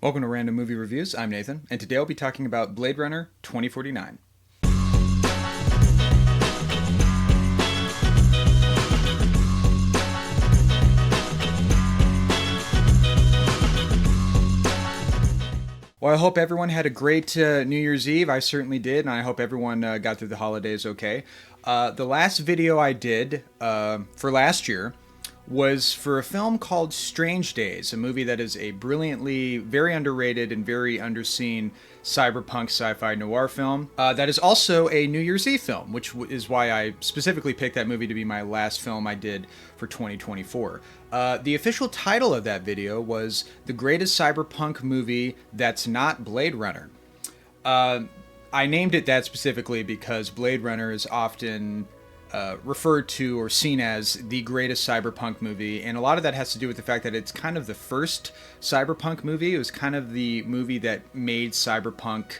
Welcome to Random Movie Reviews. I'm Nathan, and today I'll be talking about Blade Runner 2049. Well, I hope everyone had a great New Year's Eve. I certainly did, and I hope everyone got through the holidays okay. The last video I did for last year was for a film called Strange Days, a movie that is a brilliantly, very underrated and very underseen cyberpunk sci-fi noir film that is also a New Year's Eve film, which is why I specifically picked that movie to be my last film I did for 2024. The official title of that video was The Greatest Cyberpunk Movie That's Not Blade Runner. I named it that specifically because Blade Runner is often referred to or seen as the greatest cyberpunk movie, and a lot of that has to do with the fact that it's kind of the first cyberpunk movie. It was kind of the movie that made cyberpunk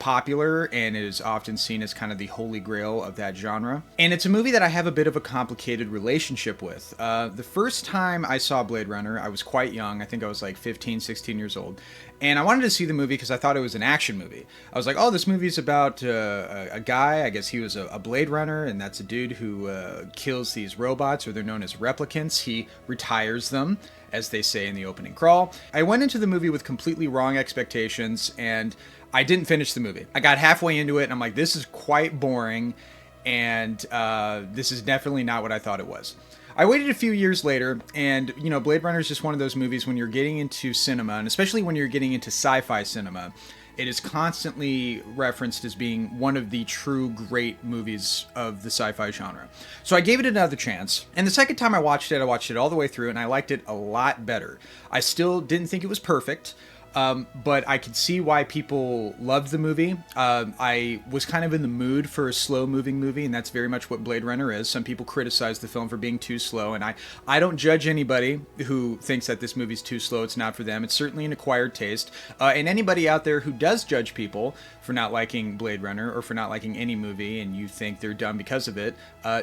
popular, and it is often seen as kind of the holy grail of that genre. And it's a movie that I have a bit of a complicated relationship with. The first time I saw Blade Runner, I was quite young. I think I was like 15, 16 years old. And I wanted to see the movie because I thought it was an action movie. I was like, oh, this movie's about a guy, I guess he was a Blade Runner, and that's a dude who kills these robots, or they're known as replicants. He retires them, as they say in the opening crawl. I went into the movie with completely wrong expectations, and I didn't finish the movie. I got halfway into it, and I'm like, this is quite boring, and this is definitely not what I thought it was. I waited a few years later, and, you know, Blade Runner is just one of those movies when you're getting into cinema, and especially when you're getting into sci-fi cinema, it is constantly referenced as being one of the true great movies of the sci-fi genre. So I gave it another chance, and the second time I watched it all the way through, and I liked it a lot better. I still didn't think it was perfect, but I could see why people loved the movie. I was kind of in the mood for a slow-moving movie, and that's very much what Blade Runner is. Some people criticize the film for being too slow, and I don't judge anybody who thinks that this movie's too slow. It's not for them. It's certainly an acquired taste. And anybody out there who does judge people for not liking Blade Runner or for not liking any movie, and you think they're dumb because of it,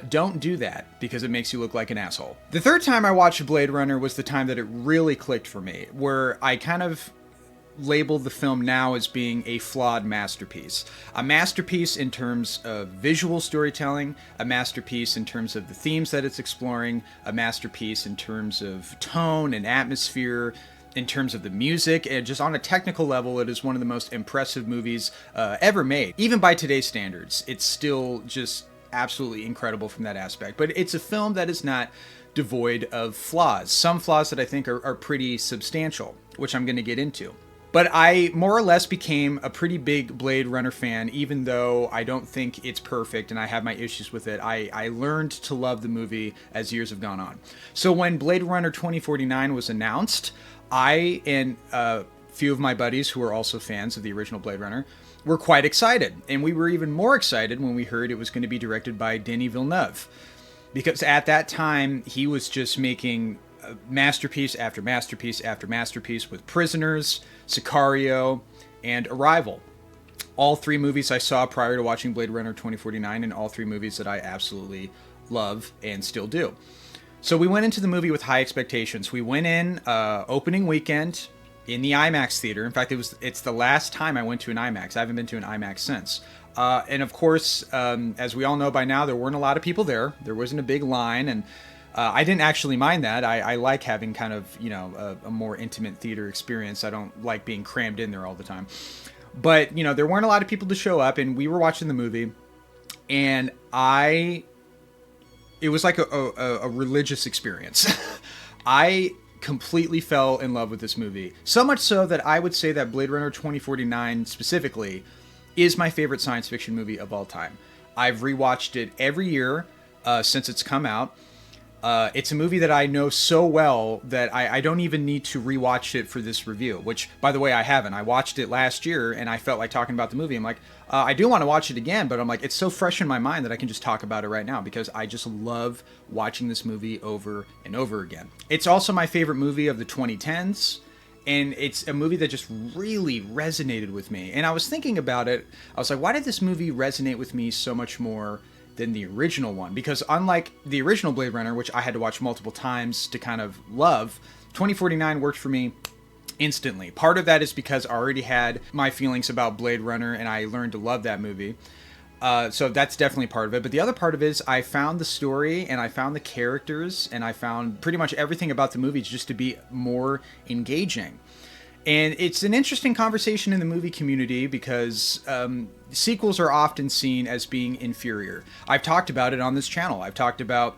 don't do that, because it makes you look like an asshole. The third time I watched Blade Runner was the time that it really clicked for me, where I kind of labeled the film now as being a flawed masterpiece. A masterpiece in terms of visual storytelling, a masterpiece in terms of the themes that it's exploring, a masterpiece in terms of tone and atmosphere, in terms of the music, and just on a technical level, it is one of the most impressive movies ever made. Even by today's standards, it's still just absolutely incredible from that aspect. But it's a film that is not devoid of flaws. Some flaws that I think are pretty substantial, which I'm going to get into. But I more or less became a pretty big Blade Runner fan, even though I don't think it's perfect and I have my issues with it. I learned to love the movie as years have gone on. So when Blade Runner 2049 was announced, I and a few of my buddies who are also fans of the original Blade Runner were quite excited. And we were even more excited when we heard it was going to be directed by Denis Villeneuve. Because at that time, he was just making masterpiece after masterpiece after masterpiece with Prisoners, Sicario, and Arrival. All three movies I saw prior to watching Blade Runner 2049, and all three movies that I absolutely love and still do. So we went into the movie with high expectations. We went in opening weekend in the IMAX theater. In fact, it's the last time I went to an IMAX. I haven't been to an IMAX since. And of course, as we all know by now, there weren't a lot of people there. There wasn't a big line, and I didn't actually mind that. I like having kind of, you know, a more intimate theater experience. I don't like being crammed in there all the time. But, you know, there weren't a lot of people to show up, and we were watching the movie, and it was like a religious experience. I completely fell in love with this movie. So much so that I would say that Blade Runner 2049 specifically is my favorite science fiction movie of all time. I've rewatched it every year since it's come out. It's a movie that I know so well that I don't even need to rewatch it for this review, which, by the way, I haven't. I watched it last year, and I felt like talking about the movie. I'm like, I do want to watch it again, but I'm like, it's so fresh in my mind that I can just talk about it right now, because I just love watching this movie over and over again. It's also my favorite movie of the 2010s, and it's a movie that just really resonated with me. And I was thinking about it. I was like, why did this movie resonate with me so much more than the original one? Because unlike the original Blade Runner, which I had to watch multiple times to kind of love, 2049 worked for me instantly. Part of that is because I already had my feelings about Blade Runner and I learned to love that movie. So that's definitely part of it. But the other part of it is I found the story and I found the characters and I found pretty much everything about the movie just to be more engaging. And it's an interesting conversation in the movie community because sequels are often seen as being inferior. I've talked about it on this channel. I've talked about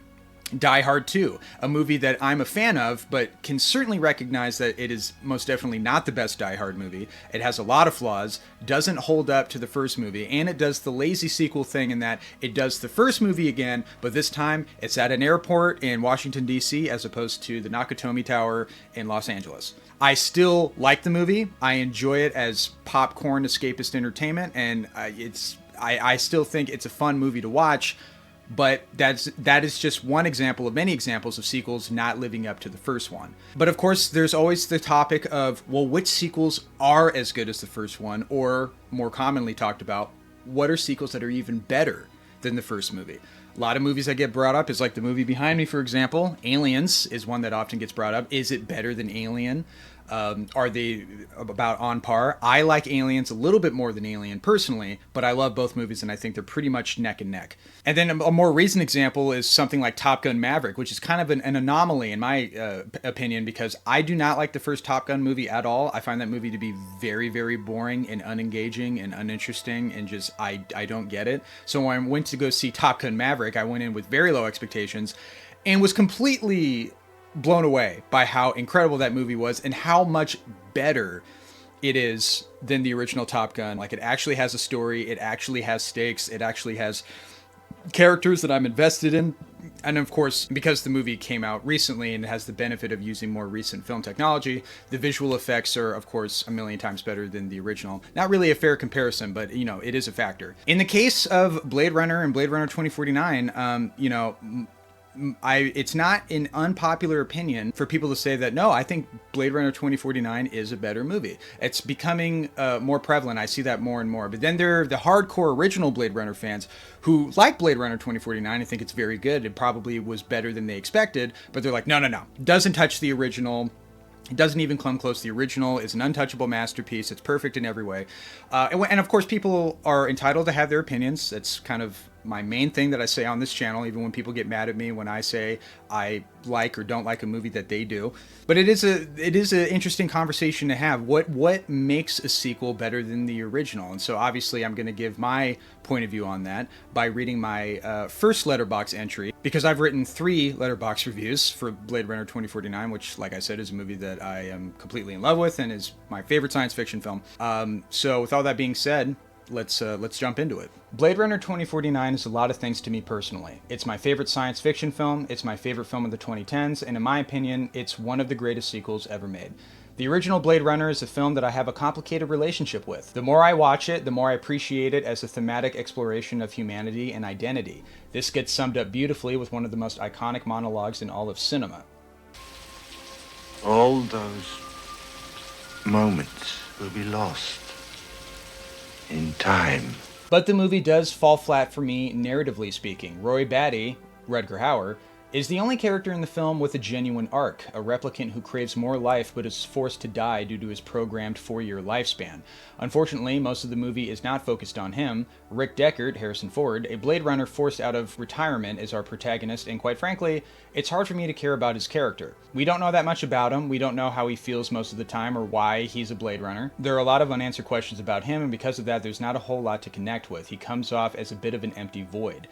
Die Hard 2, a movie that I'm a fan of, but can certainly recognize that it is most definitely not the best Die Hard movie. It has a lot of flaws, doesn't hold up to the first movie, and it does the lazy sequel thing in that it does the first movie again, but this time it's at an airport in Washington, D.C., as opposed to the Nakatomi Tower in Los Angeles. I still like the movie. I enjoy it as popcorn escapist entertainment, and I still think it's a fun movie to watch. But that is just one example of many examples of sequels not living up to the first one. But of course, there's always the topic of, well, which sequels are as good as the first one? Or more commonly talked about, what are sequels that are even better than the first movie? A lot of movies that get brought up is like the movie behind me, for example. Aliens is one that often gets brought up. Is it better than Alien? Are they about on par? I like Aliens a little bit more than Alien personally, but I love both movies and I think they're pretty much neck and neck. And then a more recent example is something like Top Gun Maverick, which is kind of an anomaly in my opinion, because I do not like the first Top Gun movie at all. I find that movie to be very, very boring and unengaging and uninteresting and just I don't get it. So when I went to go see Top Gun Maverick, I went in with very low expectations and was completely blown away by how incredible that movie was and how much better it is than the original Top Gun. Like, it actually has a story, it actually has stakes, it actually has characters that I'm invested in. And of course, because the movie came out recently and it has the benefit of using more recent film technology, the visual effects are, of course, a million times better than the original. Not really a fair comparison, but, you know, it is a factor. In the case of Blade Runner and Blade Runner 2049, you know, it's not an unpopular opinion for people to say that, no, I think Blade Runner 2049 is a better movie. It's becoming more prevalent. I see that more and more. But then there are the hardcore original Blade Runner fans who like Blade Runner 2049 and think it's very good. It probably was better than they expected, but they're like, no. Doesn't touch the original. It doesn't even come close. The original is an untouchable masterpiece. It's perfect in every way. And of course, people are entitled to have their opinions. That's kind of my main thing that I say on this channel, even when people get mad at me when I say I like or don't like a movie that they do. But it is an interesting conversation to have. What makes a sequel better than the original? And so obviously I'm going to give my point of view on that by reading my first Letterboxd entry, because I've written 3 Letterboxd reviews for Blade Runner 2049, which, like I said, is a movie that I am completely in love with and is my favorite science fiction film. So with all that being said, let's jump into it. Blade Runner 2049 is a lot of things to me personally. It's my favorite science fiction film, it's my favorite film of the 2010s, and in my opinion, it's one of the greatest sequels ever made. The original Blade Runner is a film that I have a complicated relationship with. The more I watch it, the more I appreciate it as a thematic exploration of humanity and identity. This gets summed up beautifully with one of the most iconic monologues in all of cinema. All those moments will be lost in time. But the movie does fall flat for me, narratively speaking. Roy Batty, Rutger Hauer, is the only character in the film with a genuine arc, a replicant who craves more life but is forced to die due to his programmed 4-year lifespan. Unfortunately, most of the movie is not focused on him. Rick Deckard, Harrison Ford, a Blade Runner forced out of retirement, is our protagonist, and quite frankly, it's hard for me to care about his character. We don't know that much about him, we don't know how he feels most of the time or why he's a Blade Runner. There are a lot of unanswered questions about him, and because of that, there's not a whole lot to connect with. He comes off as a bit of an empty void.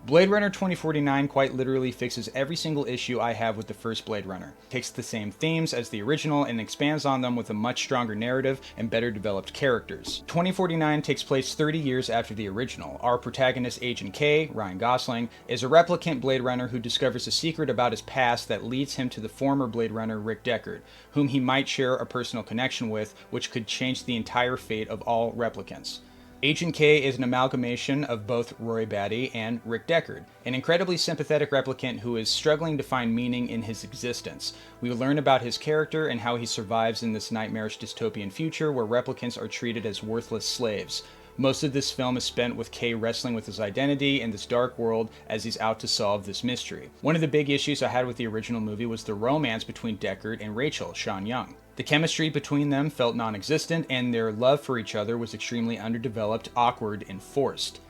Blade Runner 2049 quite literally fixes every single issue I have with the first Blade Runner. It takes the same themes as the original and expands on them with a much stronger narrative and better developed characters. 2049 takes place 30 years after the original. Our protagonist, Agent K, Ryan Gosling, is a replicant Blade Runner who discovers a secret about his past that leads him to the former Blade Runner, Rick Deckard, whom he might share a personal connection with, which could change the entire fate of all replicants. Agent K is an amalgamation of both Roy Batty and Rick Deckard, an incredibly sympathetic replicant who is struggling to find meaning in his existence. We will learn about his character and how he survives in this nightmarish dystopian future where replicants are treated as worthless slaves. Most of this film is spent with K wrestling with his identity in this dark world as he's out to solve this mystery. One of the big issues I had with the original movie was the romance between Deckard and Rachel, Sean Young. The chemistry between them felt non-existent, and their love for each other was extremely underdeveloped, awkward, and forced.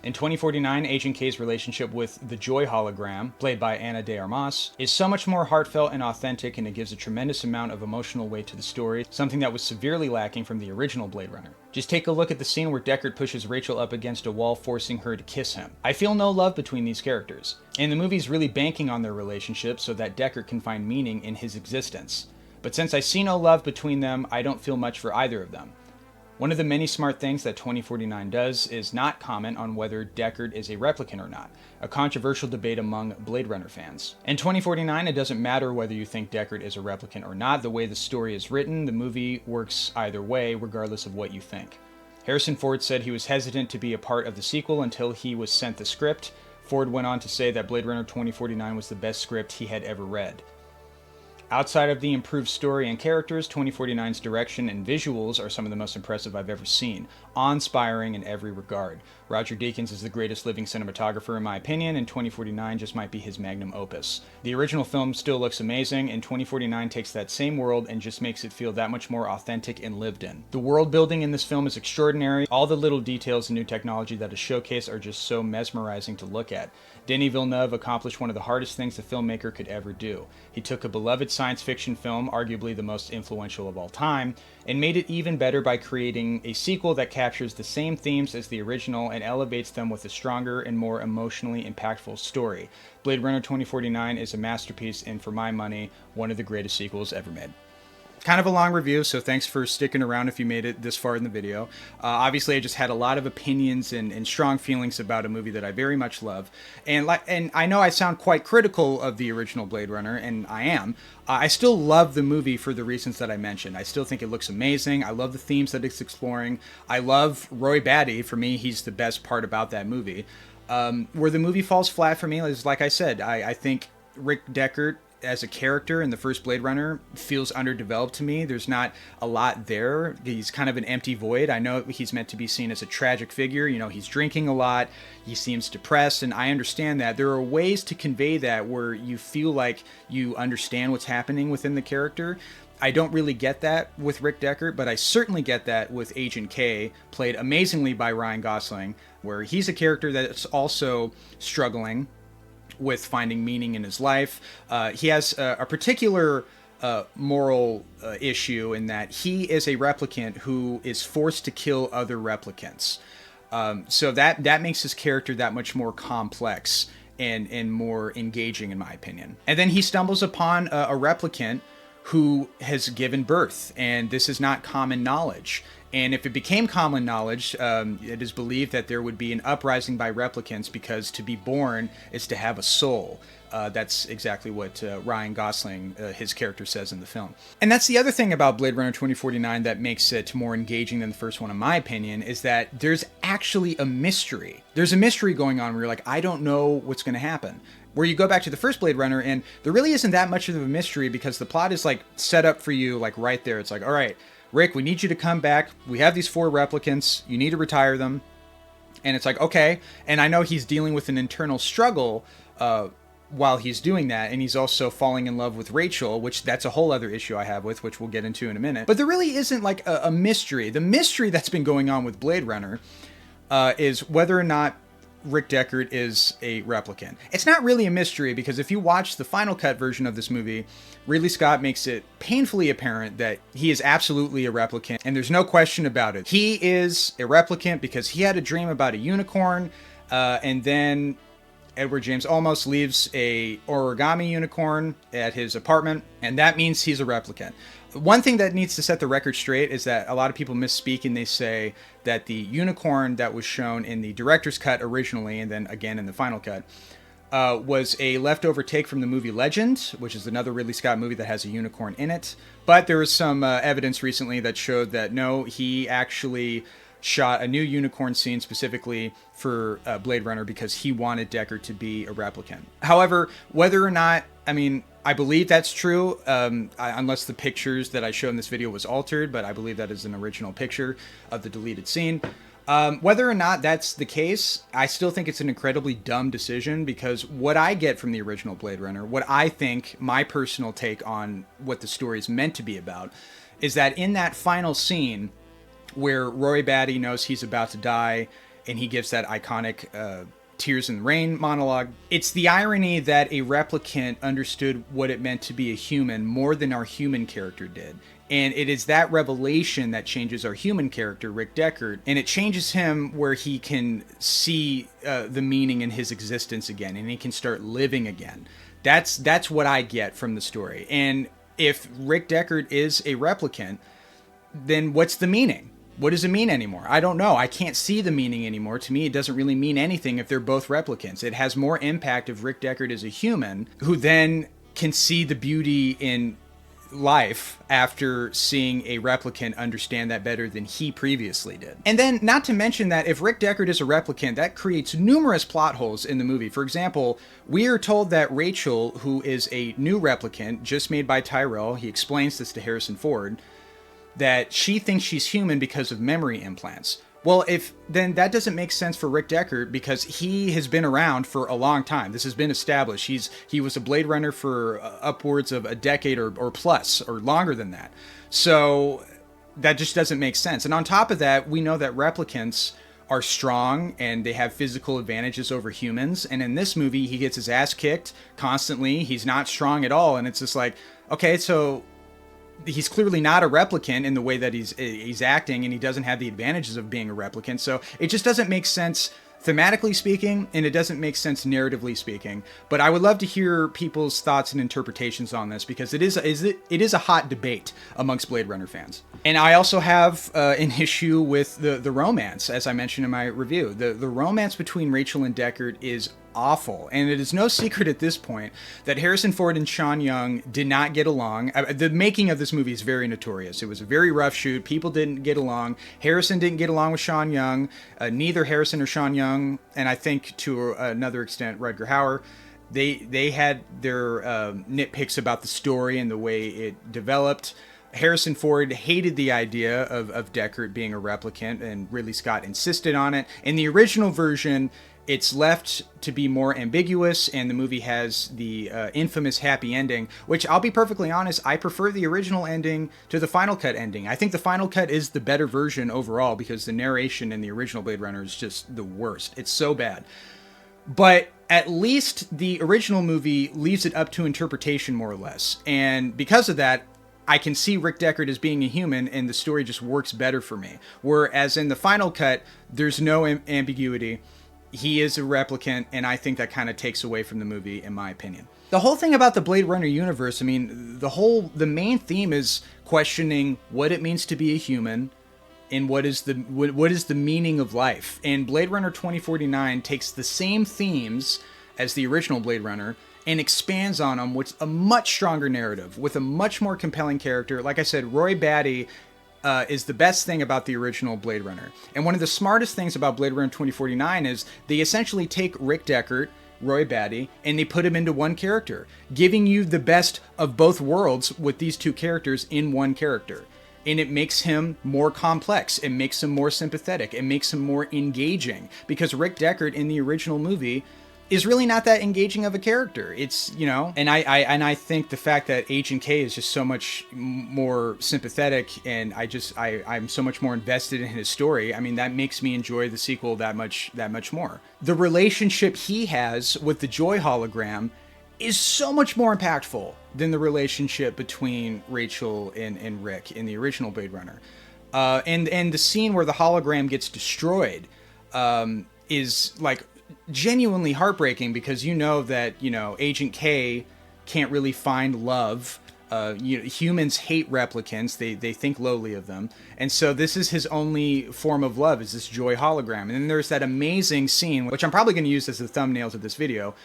In 2049, Agent K's relationship with the Joy hologram, played by Ana de Armas, is so much more heartfelt and authentic, and it gives a tremendous amount of emotional weight to the story, something that was severely lacking from the original Blade Runner. Just take a look at the scene where Deckard pushes Rachel up against a wall, forcing her to kiss him. I feel no love between these characters, and the movie's really banking on their relationship so that Deckard can find meaning in his existence. But since I see no love between them, I don't feel much for either of them. One of the many smart things that 2049 does is not comment on whether Deckard is a replicant or not, a controversial debate among Blade Runner fans. In 2049, it doesn't matter whether you think Deckard is a replicant or not. The way the story is written, the movie works either way, regardless of what you think. Harrison Ford said he was hesitant to be a part of the sequel until he was sent the script. Ford went on to say that Blade Runner 2049 was the best script he had ever read. Outside of the improved story and characters, 2049's direction and visuals are some of the most impressive I've ever seen, awe-inspiring in every regard. Roger Deakins is the greatest living cinematographer in my opinion, and 2049 just might be his magnum opus. The original film still looks amazing, and 2049 takes that same world and just makes it feel that much more authentic and lived in. The world building in this film is extraordinary. All the little details and new technology that is showcased are just so mesmerizing to look at. Denis Villeneuve accomplished one of the hardest things a filmmaker could ever do. He took a beloved science fiction film, arguably the most influential of all time, and made it even better by creating a sequel that captures the same themes as the original and elevates them with a stronger and more emotionally impactful story. Blade Runner 2049 is a masterpiece, and for my money, one of the greatest sequels ever made. Kind of a long review, so thanks for sticking around if you made it this far in the video. Obviously, I just had a lot of opinions and strong feelings about a movie that I very much love. And I know I sound quite critical of the original Blade Runner, and I am. I still love the movie for the reasons that I mentioned. I still think it looks amazing. I love the themes that it's exploring. I love Roy Batty. For me, he's the best part about that movie. Where the movie falls flat for me is, like I said, I think Rick Deckard as a character in the first Blade Runner feels underdeveloped to me. There's not a lot there. He's kind of an empty void. I know he's meant to be seen as a tragic figure. You know, he's drinking a lot. He seems depressed, and I understand that. There are ways to convey that where you feel like you understand what's happening within the character. I don't really get that with Rick Deckard, but I certainly get that with Agent K, played amazingly by Ryan Gosling, where he's a character that's also struggling with finding meaning in his life. He has a particular moral issue in that he is a replicant who is forced to kill other replicants. So that makes his character that much more complex and more engaging, in my opinion. And then he stumbles upon a replicant who has given birth, and this is not common knowledge. And if it became common knowledge, it is believed that there would be an uprising by replicants, because to be born is to have a soul. That's exactly what Ryan Gosling, his character, says in the film. And that's the other thing about Blade Runner 2049 that makes it more engaging than the first one, in my opinion, is that there's actually a mystery. There's a mystery going on where you're like, I don't know what's going to happen. Where you go back to the first Blade Runner, and there really isn't that much of a mystery because the plot is like set up for you like right there. It's like, all right, Rick, we need you to come back. We have these 4 replicants. You need to retire them. And it's like, okay. And I know he's dealing with an internal struggle while he's doing that. And he's also falling in love with Rachel, which that's a whole other issue I have with, which we'll get into in a minute. But there really isn't like a mystery. The mystery that's been going on with Blade Runner is whether or not Rick Deckard is a replicant. It's not really a mystery because if you watch the final cut version of this movie, Ridley Scott makes it painfully apparent that he is absolutely a replicant, and there's no question about it. He is a replicant because he had a dream about a unicorn, and then Edward James Olmos leaves a origami unicorn at his apartment, and that means he's a replicant. One thing that needs to set the record straight is that a lot of people misspeak and they say that the unicorn that was shown in the director's cut originally, and then again in the final cut, was a leftover take from the movie Legend, which is another Ridley Scott movie that has a unicorn in it. But there was some evidence recently that showed that no, he actually shot a new unicorn scene specifically for Blade Runner because he wanted Deckard to be a replicant. However, whether or not, I believe that's true, unless the pictures that I showed in this video was altered, but I believe that is an original picture of the deleted scene. Whether or not that's the case, I still think it's an incredibly dumb decision, because what I get from the original Blade Runner, what I think my personal take on what the story is meant to be about, is that in that final scene where Roy Batty knows he's about to die and he gives that iconic Tears in the Rain monologue, it's the irony that a replicant understood what it meant to be a human more than our human character did. And it is that revelation that changes our human character, Rick Deckard, and it changes him where he can see the meaning in his existence again, and he can start living again. That's what I get from the story. And if Rick Deckard is a replicant, then what's the meaning? What does it mean anymore? I don't know. I can't see the meaning anymore. To me, it doesn't really mean anything if they're both replicants. It has more impact if Rick Deckard is a human who then can see the beauty in life after seeing a replicant understand that better than he previously did. And then, not to mention that if Rick Deckard is a replicant, that creates numerous plot holes in the movie. For example, we are told that Rachel, who is a new replicant just made by Tyrell, he explains this to Harrison Ford, that she thinks she's human because of memory implants. Well, then that doesn't make sense for Rick Deckard, because he has been around for a long time. This has been established. He was a Blade Runner for upwards of a decade or plus, or longer than that. So that just doesn't make sense. And on top of that, we know that replicants are strong and they have physical advantages over humans. And in this movie, he gets his ass kicked constantly. He's not strong at all. And it's just like, okay, so he's clearly not a replicant in the way that he's acting, and he doesn't have the advantages of being a replicant. So it just doesn't make sense thematically speaking, and it doesn't make sense narratively speaking. But I would love to hear people's thoughts and interpretations on this, because it is a hot debate amongst Blade Runner fans. And I also have an issue with the romance, as I mentioned in my review. The romance between Rachel and Deckard is awful, and it is no secret at this point that Harrison Ford and Sean Young did not get along. The making of this movie is very notorious. It was a very rough shoot. People didn't get along. Harrison didn't get along with Sean Young. Neither Harrison or Sean Young, and I think to another extent Rutger Hauer, they had their nitpicks about the story and the way it developed. Harrison Ford hated the idea of Deckard being a replicant, and Ridley Scott insisted on it. In the original version, it's left to be more ambiguous, and the movie has the infamous happy ending, which, I'll be perfectly honest, I prefer the original ending to the Final Cut ending. I think the Final Cut is the better version overall, because the narration in the original Blade Runner is just the worst. It's so bad. But at least the original movie leaves it up to interpretation, more or less. And because of that, I can see Rick Deckard as being a human, and the story just works better for me. Whereas in the Final Cut, there's no ambiguity. He is a replicant, and I think that kind of takes away from the movie, in my opinion. The whole thing about the Blade Runner universe, I mean, the main theme is questioning what it means to be a human, and what is the meaning of life. And Blade Runner 2049 takes the same themes as the original Blade Runner and expands on them with a much stronger narrative, with a much more compelling character. Like I said, Roy Batty is the best thing about the original Blade Runner. And one of the smartest things about Blade Runner 2049 is they essentially take Rick Deckard, Roy Batty, and they put him into one character, giving you the best of both worlds with these two characters in one character. And it makes him more complex. It makes him more sympathetic. It makes him more engaging, because Rick Deckard in the original movie is really not that engaging of a character. It's, you know, and I think the fact that Agent K is just so much more sympathetic, and I'm so much more invested in his story. I mean, that makes me enjoy the sequel that much more. The relationship he has with the Joy hologram is so much more impactful than the relationship between Rachel and Rick in the original Blade Runner. And the scene where the hologram gets destroyed is like genuinely heartbreaking, because you know that, you know, Agent K can't really find love. Humans hate replicants. They think lowly of them. And so this is his only form of love, is this Joy hologram. And then there's that amazing scene, which I'm probably going to use as the thumbnail to this video,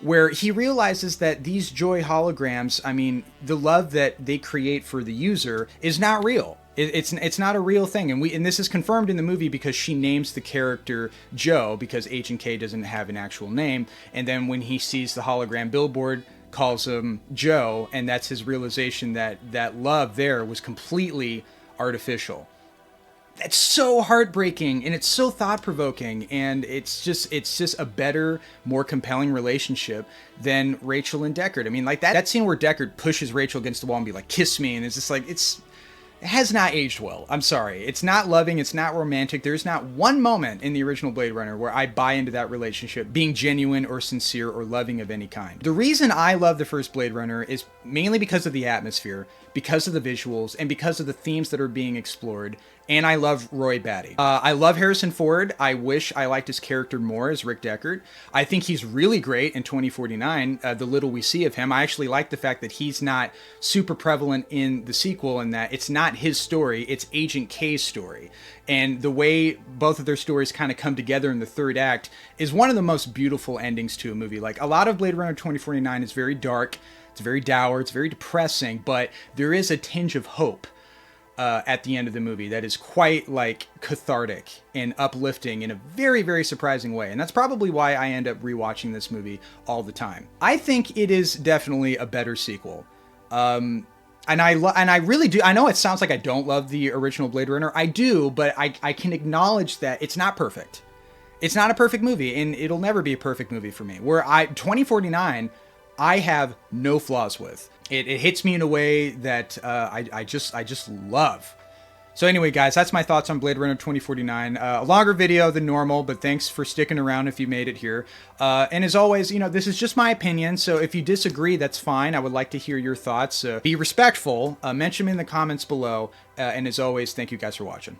where he realizes that these Joy holograms, I mean, the love that they create for the user is not real. It's not a real thing, and this is confirmed in the movie because she names the character Joe, because Agent K doesn't have an actual name, and then when he sees the hologram billboard, calls him Joe, and that's his realization that that love there was completely artificial. That's so heartbreaking, and it's so thought-provoking, and it's just a better, more compelling relationship than Rachel and Deckard. I mean, like that scene where Deckard pushes Rachel against the wall and be like, "Kiss me," and it's just like, it has not aged well. I'm sorry. It's not loving. It's not romantic. There's not one moment in the original Blade Runner where I buy into that relationship being genuine or sincere or loving of any kind. The reason I love the first Blade Runner is mainly because of the atmosphere, because of the visuals, and because of the themes that are being explored. And I love Roy Batty. I love Harrison Ford. I wish I liked his character more as Rick Deckard. I think he's really great in 2049, the little we see of him. I actually like the fact that he's not super prevalent in the sequel, and that it's not his story, it's Agent K's story. And the way both of their stories kind of come together in the third act is one of the most beautiful endings to a movie. Like, a lot of Blade Runner 2049 is very dark, it's very dour, it's very depressing, but there is a tinge of hope at the end of the movie that is quite like cathartic and uplifting in a very, very surprising way. And that's probably why I end up rewatching this movie all the time. I think it is definitely a better sequel. And I really do. I know it sounds like I don't love the original Blade Runner. I do, but I can acknowledge that it's not perfect. It's not a perfect movie, and it'll never be a perfect movie for me. 2049, I have no flaws with. It hits me in a way that I just love. So anyway, guys, that's my thoughts on Blade Runner 2049. A longer video than normal, but thanks for sticking around if you made it here. And as always, this is just my opinion, so if you disagree, that's fine. I would like to hear your thoughts. Be respectful. Mention them in the comments below. And as always, thank you guys for watching.